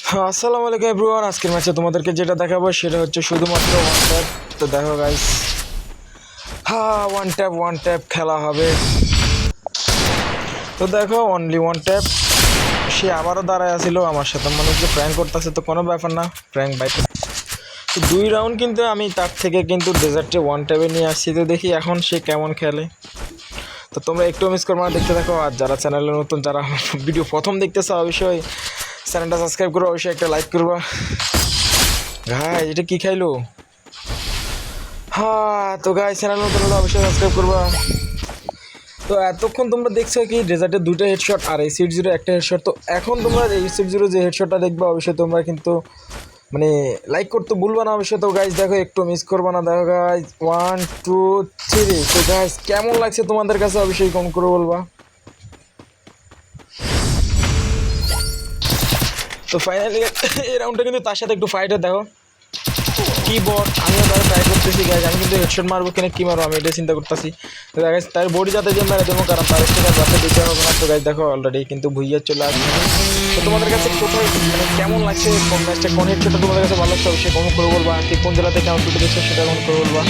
আসসালামু আলাইকুম এভরিওয়ান। আজকের ম্যাচে তোমাদেরকে যেটা দেখাবো সেটা হচ্ছে শুধুমাত্র ওয়ান ট্যাপ। তো দেখো গাইস, ওয়ান ট্যাপ খেলা হবে। তো দেখো অনলি ওয়ান ট্যাপ। সে আবারও দাঁড়ায় আসিল আমার সাথে, মনে হচ্ছে প্র্যাঙ্ক করতেছে। তো কোনো ব্যাপার না, প্র্যাঙ্ক বাইক। তো 2 রাউন্ড কিন্তু আমি তার থেকে কিন্তু ডেজার্টে ওয়ান ট্যাপে নিয়ে আসছি। তো দেখি এখন সে কেমন খেলে। তো তোমরা একটু মিস করবো না, দেখতে থাকো। আর যারা চ্যানেলে নতুন, যারা ভিডিও প্রথম দেখতেছো, অবশ্যই চ্যানেলটা সাবস্ক্রাইব করো, অবশ্যই একটা লাইক করবা। ভাই এটা কি খাইলো? তো গাই চ্যানেল নতুন হলে অবশ্যই সাবস্ক্রাইব করবা। তো এতক্ষণ তোমরা দেখছো কি ডেজার্টের 2টা হেডশট আর এই সিট জিরো একটা হেডশট। তো এখন তোমরা এই সিট জিরো যে হেডশটটা দেখবে, অবশ্যই তোমরা কিন্তু মানে লাইক করতে ভুলবা না অবশ্যই। তো গাইজ দেখো, একটু মিস করবা না। দেখো গাইজ 1 2 3। তো গাইজ কেমন লাগছে তোমাদের কাছে, অবশ্যই কম করে বলবা। তো ফাইনালি এই রাউন্ডটা কিন্তু তার সাথে একটু ফাইটার দেখো কিবোর্ড। আমিও তারা ট্রাই করতেছি গাইজ, আমি কিন্তু হেডশট মারবো কিনা কি মারবো আমি এটাই চিন্তা করতেছি। তো গাইজ তার বডি যাতে যে মেরে দেবো, কারণ তার থেকে যাতে দিতে হবে না। তো গাইজ দেখো অলরেডি কিন্তু ভুইয়া চলে আসবে। তো তোমাদের কাছে কোথায় মানে কেমন লাগছে, কোন ম্যাচটা কোন হেডশটটা তোমাদের কাছে ভালো লাগছে, অবশ্যই কমেন্ট করে বলবা। আর কি কোন জেলা থেকে আমার ভিডিও দেখছো সেটা কমেন্ট করে বলবা।